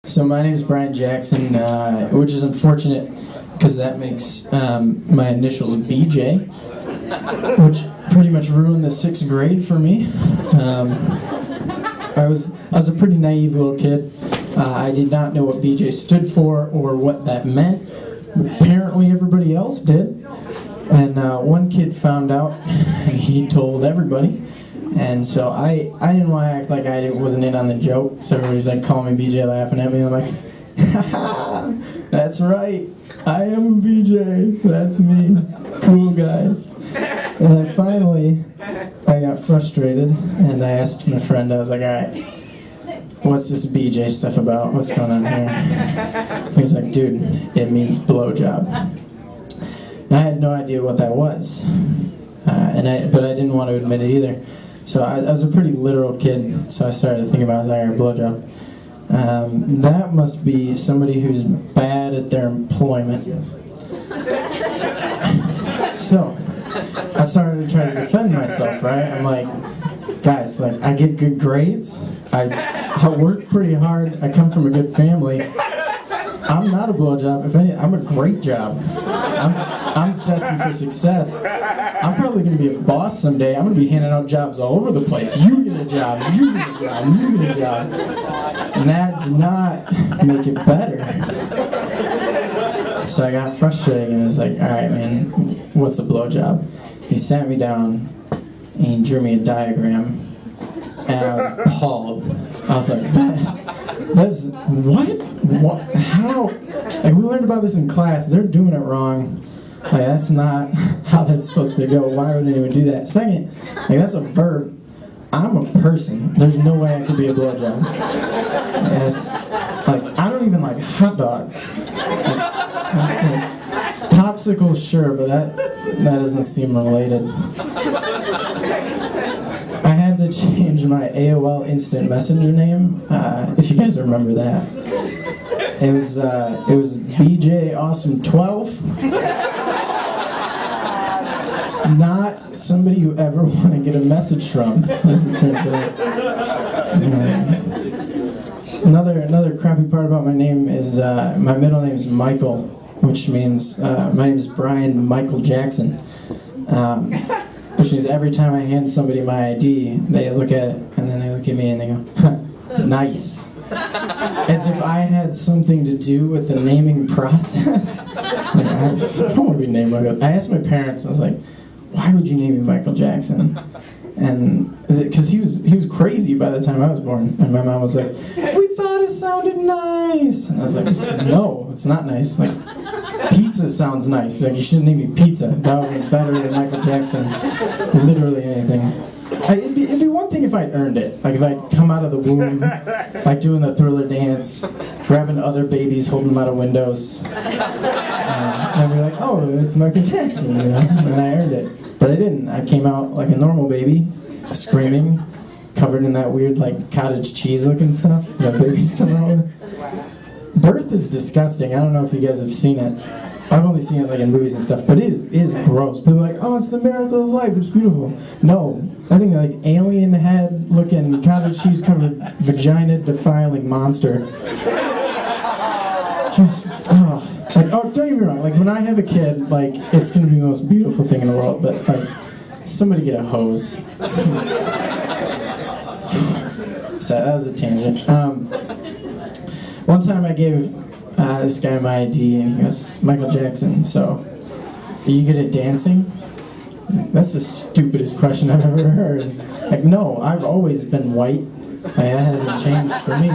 So my name is Brian Jackson, which is unfortunate because that makes my initials BJ, which pretty much ruined the 6th grade for me. I was a pretty naive little kid. I did not know what BJ stood for or what that meant. Apparently everybody else did. And one kid found out, and he told everybody. And so I didn't want to act like I wasn't in on the joke, so everybody's like calling me BJ, laughing at me. I'm like, haha, that's right, I am BJ, that's me, cool guys. And then finally, I got frustrated, and I asked my friend, I was like, alright, what's this BJ stuff about? What's going on here? He was like, dude, it means blowjob. And I had no idea what that was, but I didn't want to admit it either. So I was a pretty literal kid, so I started thinking about it. I was like, blowjob. That must be somebody who's bad at their employment. So I started to try to defend myself, right? I'm like, guys, like, I get good grades, I work pretty hard, I come from a good family. I'm not a blowjob. If anything, I'm a great job. I'm destined for success. I'm probably going to be a boss someday. I'm going to be handing out jobs all over the place. You get a job, you get a job, you get a job. And that did not make it better. So I got frustrated and I was like, alright man, what's a blowjob? He sat me down and he drew me a diagram. And I was appalled. I was like, that's what? What? How? Like, we learned about this in class. They're doing it wrong. Like, that's not how that's supposed to go. Why would anyone do that? Second, like, that's a verb. I'm a person. There's no way I could be a blowjob. Yes. Like, I don't even like hot dogs. Like, popsicles, sure, but that doesn't seem related. I had to change my AOL Instant Messenger name, if you guys remember that. It was BJ Awesome 12. Not somebody you ever want to get a message from, as it turns out. Another crappy part about my name is my middle name is Michael, which means my name is Brian Michael Jackson. Which means every time I hand somebody my ID, they look at it, and then they look at me and they go, nice. As if I had something to do with the naming process. Like, I don't want to be named Michael. I asked my parents, I was like, why would you name me Michael Jackson? And, because he was crazy by the time I was born. And my mom was like, we thought it sounded nice. And I was like, no, it's not nice. Like, pizza sounds nice. Like, you shouldn't name me Pizza. That would be better than Michael Jackson. Literally anything. It'd be one thing if I'd earned it. Like, if I'd come out of the womb, like doing the Thriller dance, grabbing other babies, holding them out of windows. And be like, oh, it's Michael Jackson, you know? And I earned it. But I didn't. I came out like a normal baby, screaming, covered in that weird, like, cottage cheese looking stuff that babies come out with. Birth is disgusting. I don't know if you guys have seen it. I've only seen it like in movies and stuff, but it is gross. People are like, oh, it's the miracle of life, it's beautiful. No, I think like alien head looking cottage cheese covered vagina defiling monster. Just, oh, like, oh, don't get me wrong, like when I have a kid, like it's gonna be the most beautiful thing in the world, but like, somebody get a hose. So that was a tangent. One time I gave this guy my ID and he goes, Michael Jackson, so are you good at dancing? That's the stupidest question I've ever heard. Like, no, I've always been white. Like, that hasn't changed for me.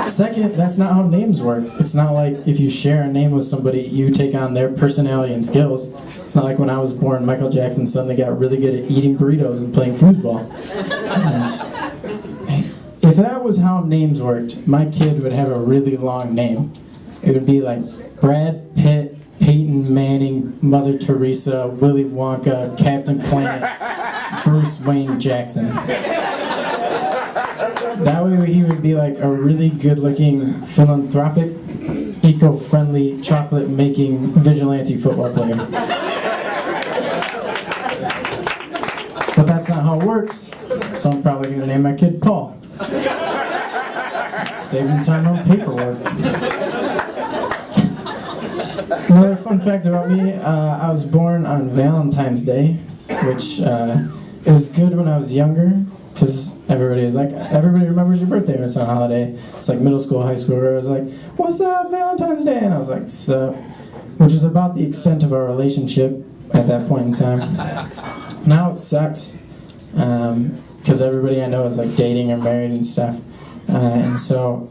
Second, that's not how names work. It's not like if you share a name with somebody, you take on their personality and skills. It's not like when I was born, Michael Jackson suddenly got really good at eating burritos and playing foosball. If that was how names worked, my kid would have a really long name. It would be like Brad Pitt, Peyton Manning, Mother Teresa, Willy Wonka, Captain Planet, Bruce Wayne Jackson. That way he would be like a really good-looking philanthropic eco-friendly, chocolate-making vigilante football player. But that's not how it works, so I'm probably going to name my kid Paul. Saving time on paperwork. Another fun fact about me, I was born on Valentine's Day, which it was good when I was younger, because everybody remembers your birthday when it's on a holiday. It's like middle school, high school, where it was like, what's up, Valentine's Day? And I was like, sup? Which is about the extent of our relationship at that point in time. Now it sucks, because everybody I know is like dating or married and stuff. And so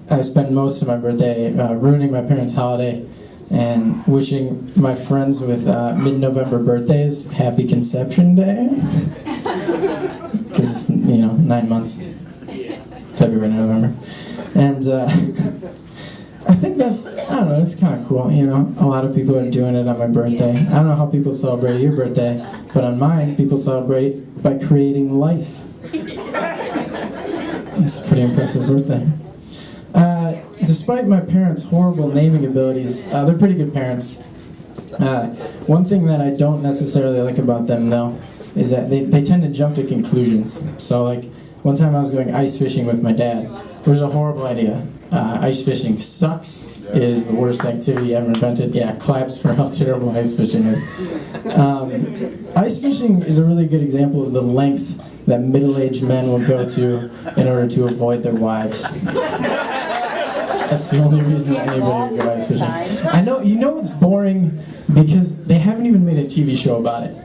I spend most of my birthday ruining my parents' holiday and wishing my friends with mid-November birthdays happy conception day. Because it's, 9 months. February, November. And I think that's kind of cool, A lot of people are doing it on my birthday. I don't know how people celebrate your birthday, but on mine, people celebrate by creating life. It's a pretty impressive birthday. Despite my parents' horrible naming abilities, they're pretty good parents. One thing that I don't necessarily like about them, though, is that they tend to jump to conclusions. So, like, one time I was going ice fishing with my dad, which is a horrible idea. Ice fishing sucks. It is the worst activity ever invented. Yeah, claps for how terrible ice fishing is. Ice fishing is a really good example of the lengths that middle-aged men will go to in order to avoid their wives. That's the only reason anybody would go ice fishing. I know, it's boring because they haven't even made a TV show about it.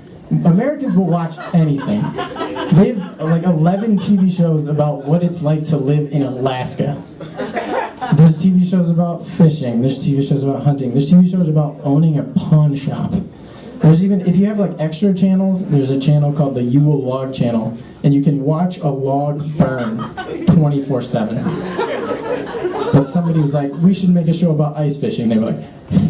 Americans will watch anything. They have like 11 TV shows about what it's like to live in Alaska. There's TV shows about fishing, there's TV shows about hunting, there's TV shows about owning a pawn shop. There's even, if you have like extra channels, there's a channel called the You Will Log channel, and you can watch a log burn 24/7. But somebody was like, we should make a show about ice fishing. They were like,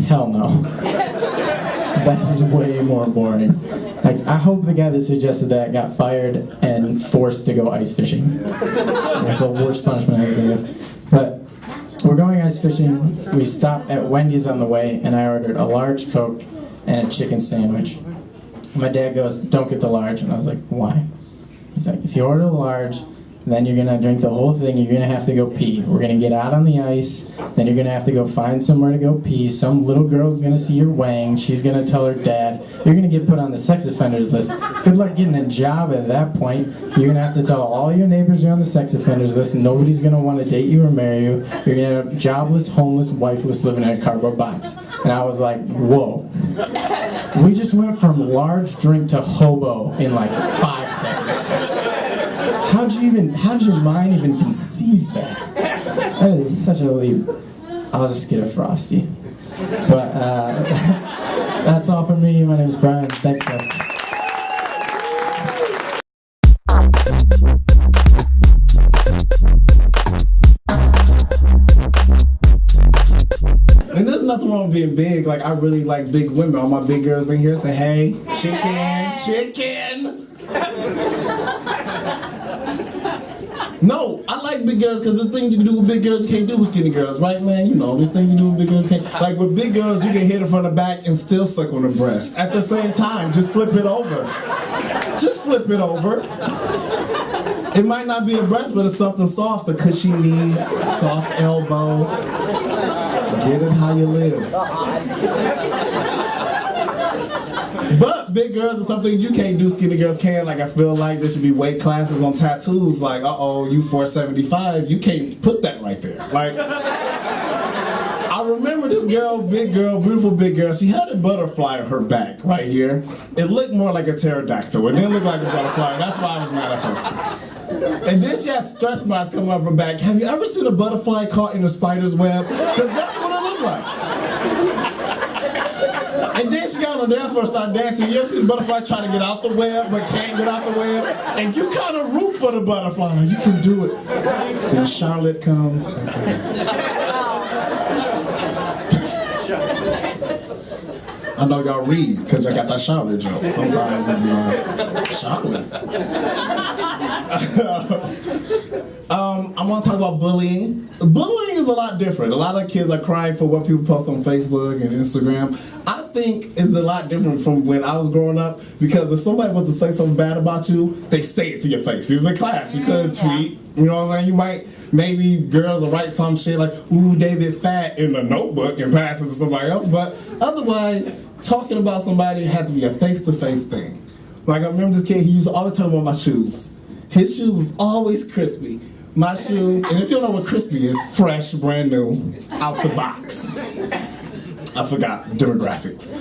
hell no. That is way more boring. Like, I hope the guy that suggested that got fired and forced to go ice fishing. That's the worst punishment I ever think of. But we're going ice fishing. We stopped at Wendy's on the way, and I ordered a large Coke and a chicken sandwich. My dad goes, don't get the large. And I was like, why? He's like, if you order a large, then you're gonna drink the whole thing, you're gonna have to go pee. We're gonna get out on the ice, then you're gonna have to go find somewhere to go pee. Some little girl's gonna see your wang, she's gonna tell her dad. You're gonna get put on the sex offenders list. Good luck getting a job at that point. You're gonna have to tell all your neighbors you're on the sex offenders list, and nobody's gonna wanna date you or marry you. You're gonna end up jobless, homeless, wifeless, living in a cardboard box. And I was like, whoa. We just went from large drink to hobo in like 5 seconds. How'd your mind even conceive that? That is such a leap. I'll just get a Frosty. But that's all from me. My name is Brian. Thanks, guys. And there's nothing wrong with being big. Like, I really like big women. All my big girls in here say, hey, chicken. No, I like big girls because there's things you can do with big girls you can't do with skinny girls, right, man? There's things you do with big girls you can't. Like, with big girls, you can hit her from the back and still suck on her breast. At the same time, just flip it over. Just flip it over. It might not be a breast, but it's something soft. A cushy knee, soft elbow. Get it how you live. But big girls are something you can't do, skinny girls can. Like, I feel like there should be weight classes on tattoos. Like, you 475, you can't put that right there. Like, I remember this girl, big girl, beautiful big girl. She had a butterfly on her back right here. It looked more like a pterodactyl. It didn't look like a butterfly. That's why I was mad at first. And then she had stress marks coming up her back. Have you ever seen a butterfly caught in a spider's web? Because that's what it looked like. And then she got on the dance floor and started dancing. You ever see the butterfly trying to get out the web but can't get out the web? And you kind of root for the butterfly. Like, you can do it. Then Charlotte comes. I know y'all read because y'all got that Charlotte joke. Sometimes it'll be like, Charlotte? I want to talk about bullying. Bullying is a lot different. A lot of kids are crying for what people post on Facebook and Instagram. I think it's a lot different from when I was growing up, because if somebody wants to say something bad about you, they say it to your face. It was in class. You couldn't tweet. You know what I'm saying? You might, maybe girls will write some shit like, ooh, David fat in a notebook and pass it to somebody else. But otherwise, talking about somebody had to be a face-to-face thing. Like I remember this kid, he used to always talk about my shoes. His shoes was always crispy. My shoes, and if you don't know what crispy is, fresh, brand new, out the box. I forgot demographics.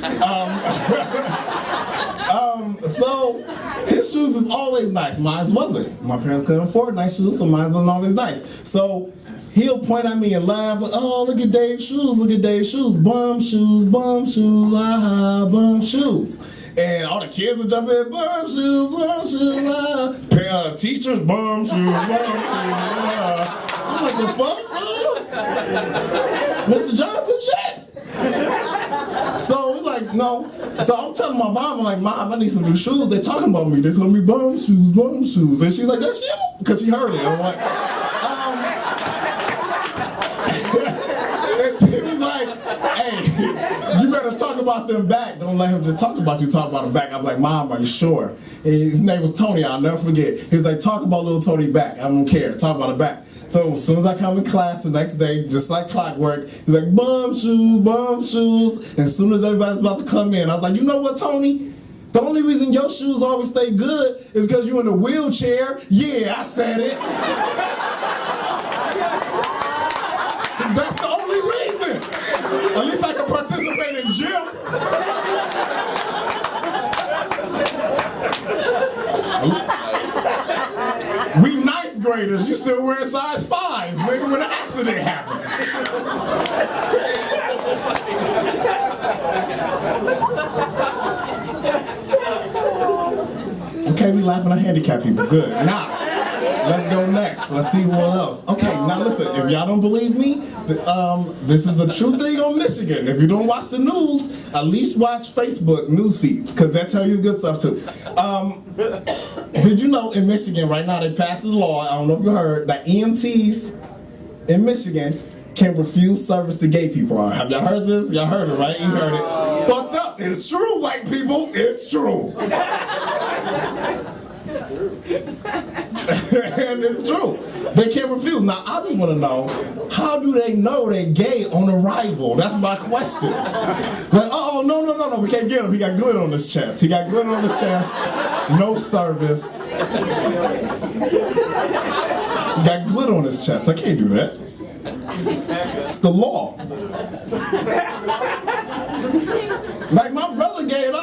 So his shoes was always nice. Mine wasn't. My parents couldn't afford nice shoes, so mine wasn't always nice. So he'll point at me and laugh. Oh, look at Dave's shoes. Look at Dave's shoes. Bum shoes, aha, bum shoes. And all the kids would jump in, bum shoes, ah. Teachers, bum shoes, ah. I'm like, the fuck, Mr. Johnson, shit. So we're like, no. So I'm telling my mom, I'm like, Mom, I need some new shoes. They talking about me. They told me bum shoes, bum shoes. And she's like, that's you? Because she heard it. I'm like, and she was like, hey, you better talk about them back. Don't let him just talk about you, talk about him back. I'm like, Mom, are you sure? And his name was Tony, I'll never forget. He's like, talk about little Tony back. I don't care, talk about him back. So as soon as I come in class the next day, just like clockwork, he's like, bum shoes, bum shoes. And as soon as everybody's about to come in, I was like, you know what, Tony? The only reason your shoes always stay good is because you're in a wheelchair. Yeah, I said it. That's the only reason. At least I can participate in gym. We ninth graders, you still wear size 5s, nigga, when an accident happened. Okay, we laughing at handicapped people. Good. Now, let's go next. Let's see what else. Okay, now listen, if y'all don't believe me, this is a true thing on Michigan. If you don't watch the news, at least watch Facebook news feeds, because that tell you good stuff too. Did you know in Michigan right now they passed this law, I don't know if you heard, that EMTs in Michigan can refuse service to gay people. Have y'all heard this? Y'all heard it, right? You heard it. Fucked up. It's true, white people. It's true. And it's true. They can't refuse. Now, I just want to know, how do they know they're gay on arrival? That's my question. Like, oh, no, we can't get him. He got glitter on his chest. He got glitter on his chest. No service. He got glitter on his chest. I can't do that. It's the law. Like my brother gay, and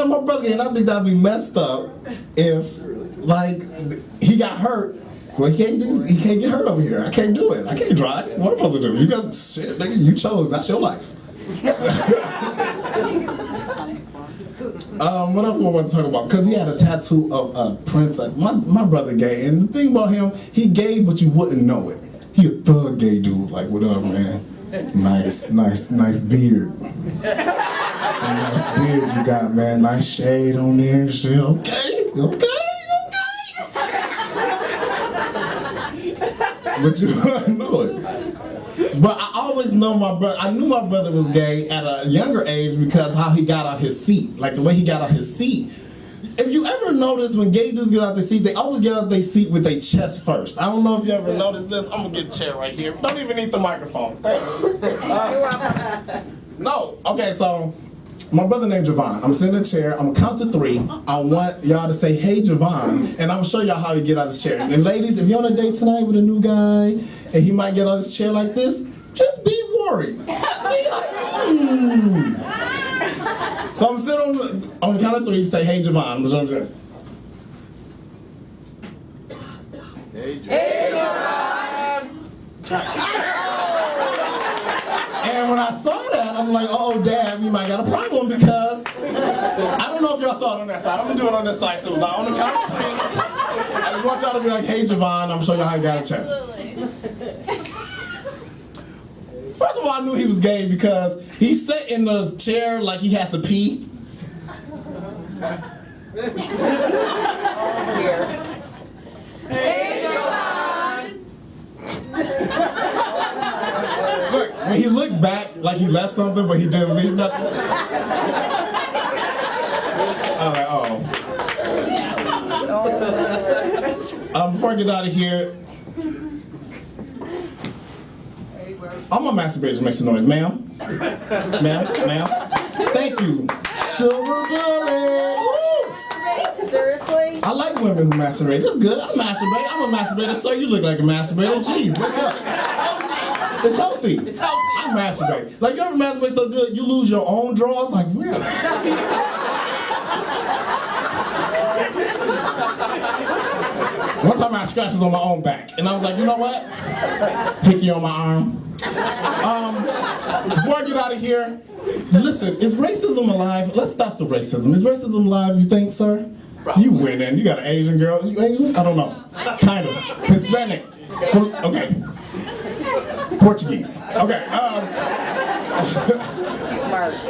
my brother gay, and I think that'd be messed up if, like, he got hurt. Well, he can't get hurt over here. I can't do it. I can't drive. What am I supposed to do? You got shit, nigga. You chose. That's your life. What else do I want to talk about? Because he had a tattoo of a princess. My brother gay, and the thing about him, he gay, but you wouldn't know it. He a thug gay dude. Like, what up, man? Nice beard. Some nice beard you got, man. Nice shade on there and shit. Okay. But you wouldn't know it. But I always know my brother. I knew my brother was gay at a younger age because how he got out his seat. Like the way he got out his seat. If you ever notice when gay dudes get out their seat, they always get out their seat with their chest first. I don't know if you ever noticed this. I'm gonna get a chair right here. Don't even need the microphone. Thanks. No. Okay, so my brother named Javon. I'm sitting in a chair. I'm gonna count to 3. I want y'all to say, "Hey, Javon," and I'm gonna show y'all how you get out of this chair. And ladies, if you're on a date tonight with a new guy and he might get out of this chair like this, just be worried. Be like, So I'm sitting on the count of 3. Say, "Hey, Javon." I'm just gonna Hey, Javon. And when I saw that, I'm like, oh, Dad, we might got a problem because I don't know if y'all saw it on that side. I'm gonna do it on this side too. Now on the count of 3, I just want y'all to be like, "Hey, Javon," I'm showing y'all how you got a check. First of all, I knew he was gay because he sat in the chair like he had to pee. Oh, dear. Hey, Javon. when he looked back like he left something, but he didn't leave nothing. I was like, oh. Before I get out of here, I'm gonna masturbate. Just make some noise, ma'am. Ma'am. Thank you. Silver bullet. Woo! Seriously? I like women who masturbate. That's good. I masturbate. I'm a masturbator, sir. You look like a masturbator. Jeez, look up. It's healthy. It's healthy. I masturbate. Like, you ever masturbate so good you lose your own drawers? Like, really? One time I had scratches on my own back, and I was like, you know what? Hickey on my arm. Before I get out of here, listen, is racism alive? Let's stop the racism. Is racism alive, you think, sir? You winning. You got an Asian girl. You Asian? I don't know. Kind of. Hispanic. Okay. Portuguese. Okay.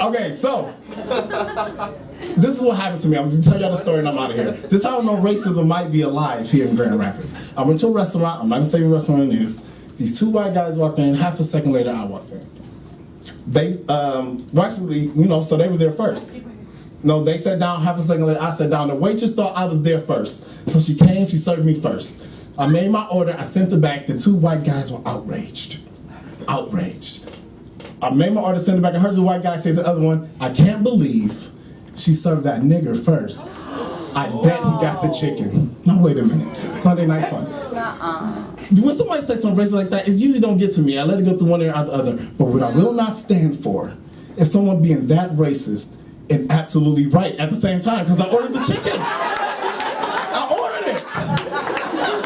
Okay, so this is what happened to me. I'm gonna tell y'all the story and I'm out of here. This is how I know racism might be alive here in Grand Rapids. I went to a restaurant. I'm not gonna say what restaurant it is. These two white guys walked in. Half a second later, I walked in. They, actually, so they was there first. No, they sat down. Half a second later, I sat down. The waitress thought I was there first. So she came, she served me first. I made my order, I sent it back. The two white guys were outraged. Outraged. I made my order, sent it back. I heard the white guy say to the other one, I can't believe she served that nigger first. I bet he got the chicken. Now wait a minute. Sunday Night Funnies. When somebody says something racist like that, it usually don't get to me. I let it go through one ear out the other. But what I will not stand for is someone being that racist and absolutely right at the same time, because I ordered the chicken. I ordered it.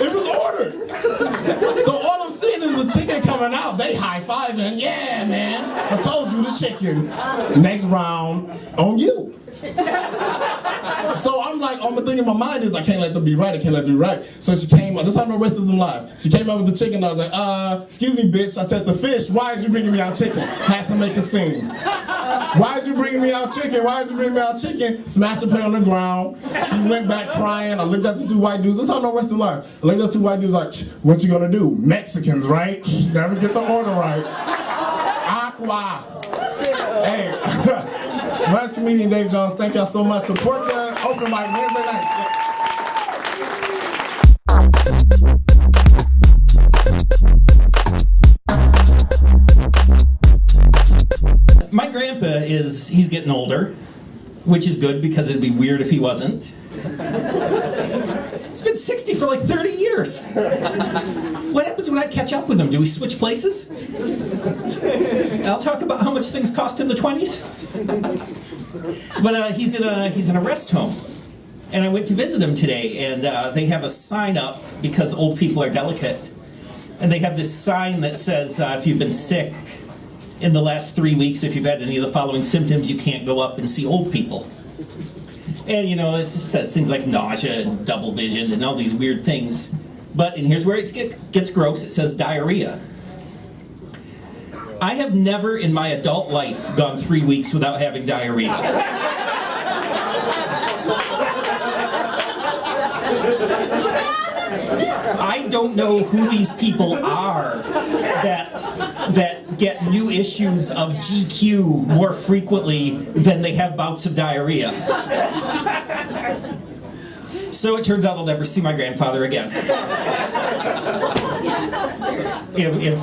It was ordered. So all I'm seeing is the chicken coming out. They high-fiving. Yeah, man. I told you the chicken. Next round on you. So I'm like, my thing in my mind is I can't let them be right, I can't let them be right. So she came up, this is how I know racism live. She came up with the chicken, I was like, excuse me, bitch. I said, the fish, why is you bringing me out chicken? Had to make a scene. Why is you bringing me out chicken? Why is you bringing me out chicken? Smashed the plate on the ground. She went back crying. I looked at the two white dudes. This is how I know racism live. I looked at the two white dudes like, what you gonna do? Mexicans, right? Never get the order right. Aqua. Hey. Last comedian Dave Jones, thank y'all so much. Support the open mic Wednesday nights. My grandpa he's getting older, which is good because it'd be weird if he wasn't. He's been 60 for like 30 years. What happens when I catch up with him? Do we switch places? And I'll talk about how much things cost in the 20s. But he's in a rest home. And I went to visit him today, and they have a sign up because old people are delicate. And they have this sign that says, if you've been sick in the last 3 weeks, if you've had any of the following symptoms, you can't go up and see old people. And it says things like nausea and double vision and all these weird things. And here's where it gets gross, it says diarrhea. I have never in my adult life gone 3 weeks without having diarrhea. I don't know who these people are that get new issues of GQ more frequently than they have bouts of diarrhea. So it turns out I'll never see my grandfather again. If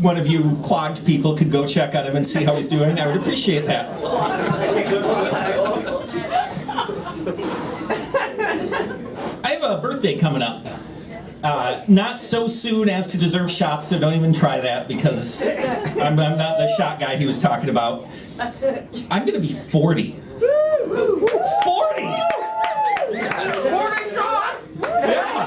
one of you clogged people could go check on him and see how he's doing, I would appreciate that. I have a birthday coming up. Not so soon as to deserve shots, so don't even try that because I'm not the shot guy he was talking about. I'm going to be 40. 40! 40 shots! Yeah!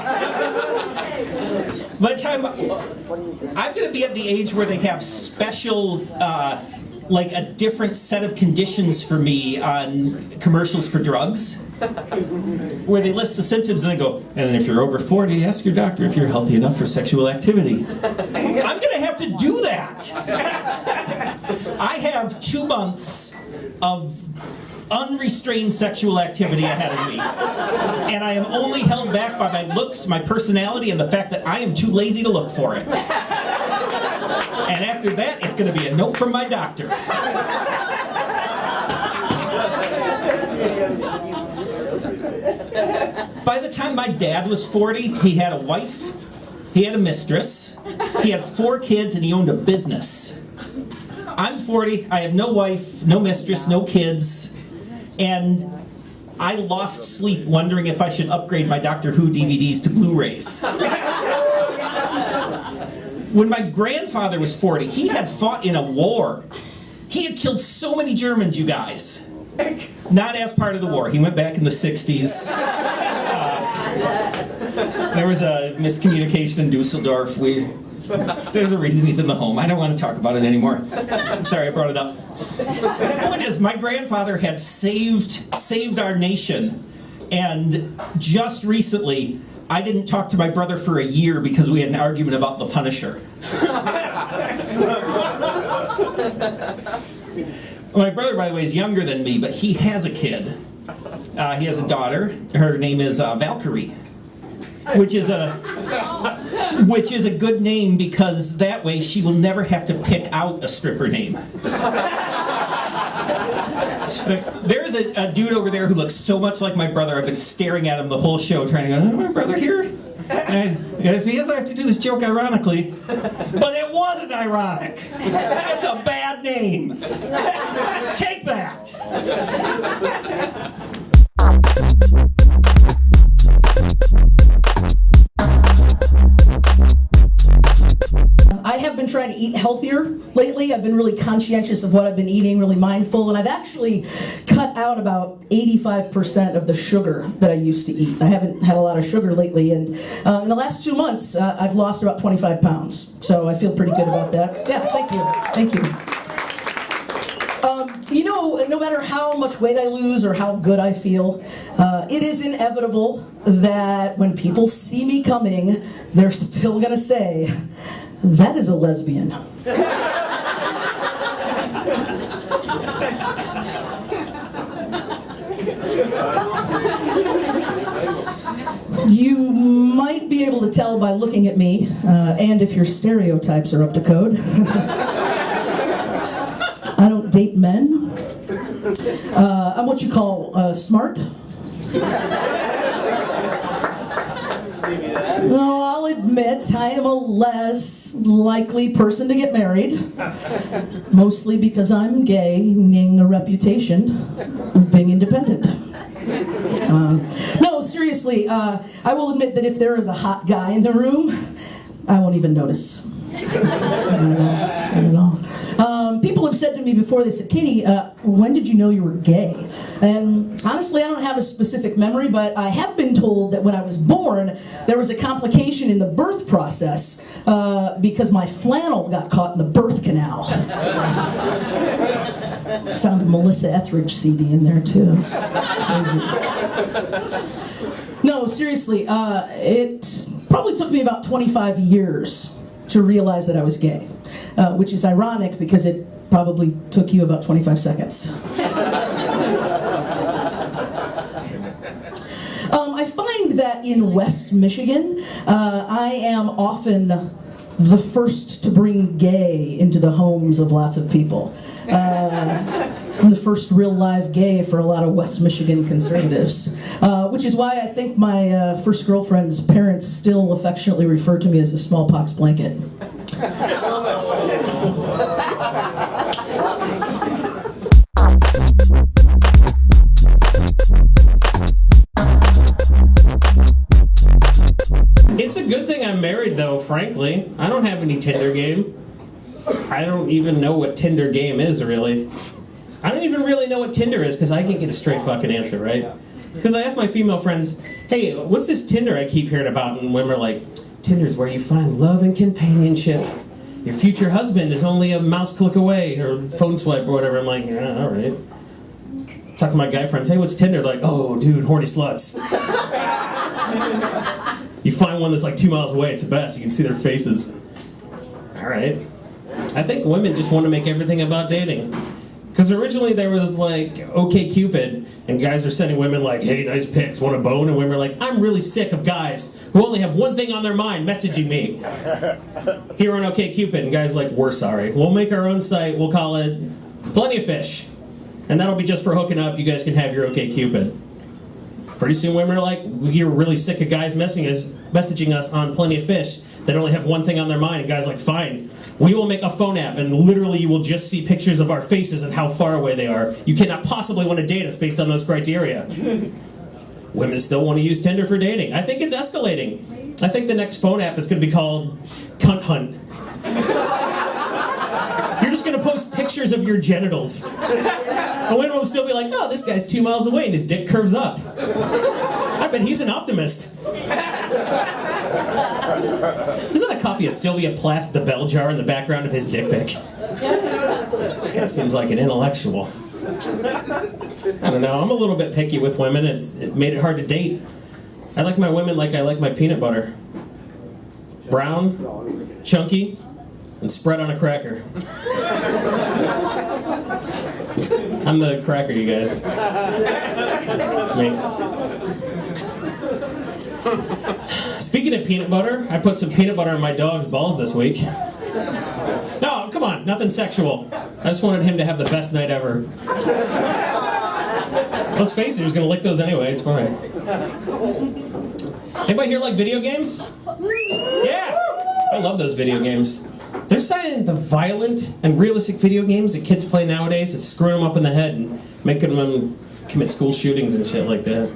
By the time I'm going to be at the age where they have special, like a different set of conditions for me on commercials for drugs. Where they list the symptoms and they go, and then if you're over 40, ask your doctor if you're healthy enough for sexual activity. I'm going to have to do that. I have 2 months of unrestrained sexual activity ahead of me. And I am only held back by my looks, my personality, and the fact that I am too lazy to look for it. And after that, it's going to be a note from my doctor. By the time my dad was 40, he had a wife, he had a mistress, he had 4 kids, and he owned a business. I'm 40, I have no wife, no mistress, no kids, and I lost sleep wondering if I should upgrade my Doctor Who DVDs to Blu-rays. When my grandfather was 40, he had fought in a war. He had killed so many Germans, you guys. Not as part of the war. He went back in the 60s. There was a miscommunication in Dusseldorf. There's a reason he's in the home. I don't want to talk about it anymore. I'm sorry I brought it up. The point is, my grandfather had saved our nation, and just recently, I didn't talk to my brother for a year because we had an argument about the Punisher. My brother, by the way, is younger than me, but he has a kid. He has a daughter. Her name is Valkyrie, which is a good name because that way she will never have to pick out a stripper name. There's a dude over there who looks so much like my brother. I've been staring at him the whole show, trying to go, "My brother here?" If he is, I have to do this joke ironically. But it wasn't ironic. It's a bad name. Take that. I have been trying to eat healthier lately. I've been really conscientious of what I've been eating, really mindful, and I've actually cut out about 85% of the sugar that I used to eat. I haven't had a lot of sugar lately, and in the last 2 months, I've lost about 25 pounds. So I feel pretty good about that. Yeah, thank you. Thank you. You know, no matter how much weight I lose or how good I feel, it is inevitable that when people see me coming, they're still gonna say, "That is a lesbian." You might be able to tell by looking at me, and if your stereotypes are up to code. I don't date men. I'm what you call smart. No, I'll admit I am a less likely person to get married, mostly because I'm gay, needing a reputation of being independent. No, seriously, I will admit that if there is a hot guy in the room, I won't even notice. Not at all. People have said to me before, they said, "Katie, when did you know you were gay?" And honestly, I don't have a specific memory, but I have been told that when I was born, there was a complication in the birth process because my flannel got caught in the birth canal. Found a Melissa Etheridge CD in there too. It's crazy. No, seriously, it probably took me about 25 years to realize that I was gay, which is ironic because it probably took you about 25 seconds. I find that in West Michigan, I am often the first to bring gay into the homes of lots of people. I'm the first real live gay for a lot of West Michigan conservatives, which is why I think my first girlfriend's parents still affectionately refer to me as the smallpox blanket. It's a good thing I'm married, though, frankly. I don't have any Tinder game. I don't even know what Tinder game is, really. I don't even really know what Tinder is, because I can't get a straight fucking answer, right? Because I ask my female friends, "Hey, what's this Tinder I keep hearing about?" And women are like, "Tinder's where you find love and companionship. Your future husband is only a mouse click away, or phone swipe, or whatever." I'm like, "Yeah, all right." Talk to my guy friends, "Hey, what's Tinder?" They're like, "Oh, dude, horny sluts." You find one that's like 2 miles away, it's the best. You can see their faces. All right. I think women just want to make everything about dating. Because originally there was like OkCupid, and guys are sending women like, hey, nice pics, want a bone? And women are like, I'm really sick of guys who only have one thing on their mind, messaging me. Here on OkCupid, and guys are like, we're sorry. We'll make our own site, we'll call it Plenty of Fish. And that'll be just for hooking up, you guys can have your OkCupid. Pretty soon women are like, you're really sick of guys messaging us on Plenty of Fish that only have one thing on their mind. And guys are like, fine, we will make a phone app and literally you will just see pictures of our faces and how far away they are. You cannot possibly want to date us based on those criteria. Women still want to use Tinder for dating. I think it's escalating. I think the next phone app is going to be called Cunt Hunt. You're just going to post pictures of your genitals. And women will still be like, oh, this guy's 2 miles away and his dick curves up. I bet he's an optimist. Isn't a copy of Sylvia Plath the Bell Jar in the background of his dick pic? That seems like an intellectual. I don't know, I'm a little bit picky with women. It made it hard to date. I like my women like I like my peanut butter. Brown, chunky, and spread on a cracker. I'm the cracker, you guys. That's me. Speaking of peanut butter, I put some peanut butter on my dog's balls this week. No, come on, nothing sexual. I just wanted him to have the best night ever. Let's face it, he was gonna lick those anyway, it's fine. Anybody here like video games? Yeah! I love those video games. They're saying the violent and realistic video games that kids play nowadays is screwing them up in the head and making them commit school shootings and shit like that.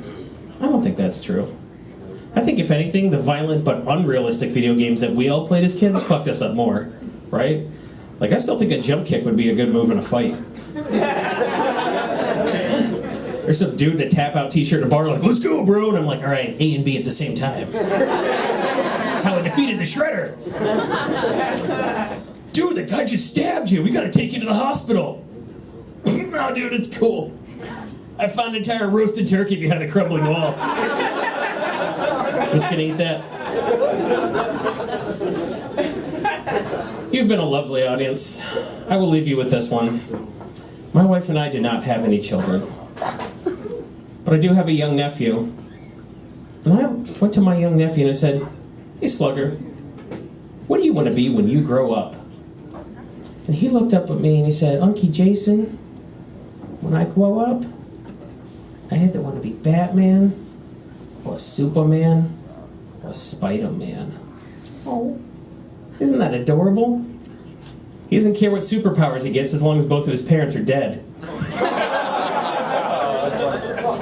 I don't think that's true. I think if anything, the violent but unrealistic video games that we all played as kids fucked us up more, right? Like, I still think a jump kick would be a good move in a fight. There's some dude in a tap-out t-shirt in a bar like, let's go, bro! And I'm like, all right, A and B at the same time. That's how I defeated the Shredder. Dude, the guy just stabbed you. We gotta take you to the hospital. Oh, dude, it's cool. I found an entire roasted turkey behind a crumbling wall. Just gonna eat that. You've been a lovely audience. I will leave you with this one. My wife and I do not have any children. But I do have a young nephew. And I went to my young nephew and I said, hey, Slugger, what do you want to be when you grow up? And he looked up at me and he said, Uncle Jason, when I grow up, I either want to be Batman, or Superman, or Spider-Man. Oh, isn't that adorable? He doesn't care what superpowers he gets as long as both of his parents are dead.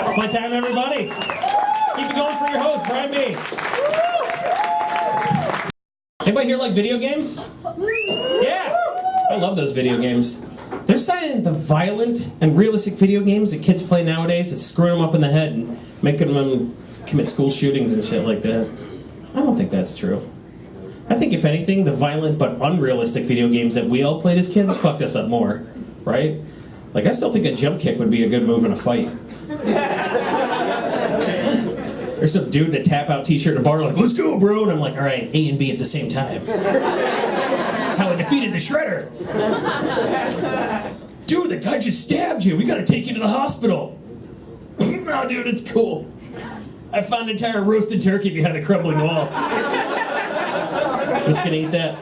It's my time, everybody. Keep it going for your host, Brian B. Anybody here like video games? Yeah! I love those video games. They're saying the violent and realistic video games that kids play nowadays is screwing them up in the head and making them commit school shootings and shit like that. I don't think that's true. I think if anything, the violent but unrealistic video games that we all played as kids fucked us up more, right? Like, I still think a jump kick would be a good move in a fight. There's some dude in a tap-out t-shirt in a bar like, let's go, bro! And I'm like, all right, A and B at the same time. That's how I defeated the Shredder. Dude, the guy just stabbed you. We gotta take you to the hospital. Oh, dude, it's cool. I found an entire roasted turkey behind a crumbling wall. Just gonna eat that.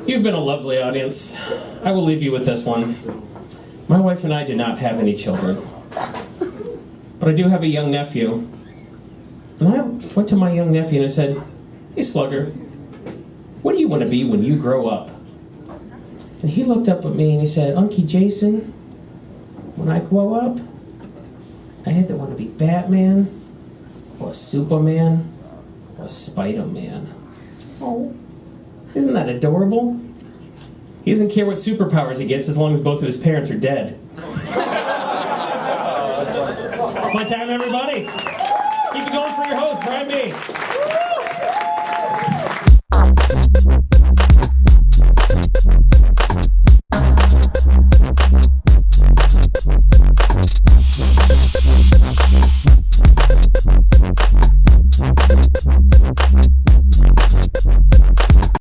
You've been a lovely audience. I will leave you with this one. My wife and I do not have any children. But I do have a young nephew. And I went to my young nephew and I said, hey, Slugger, what do you want to be when you grow up? And he looked up at me and he said, Uncle Jason, when I grow up, I either want to be Batman, or Superman, or Spider-Man. Oh, isn't that adorable? He doesn't care what superpowers he gets as long as both of his parents are dead. It's my time, everybody. Keep it going for your host, Brian B.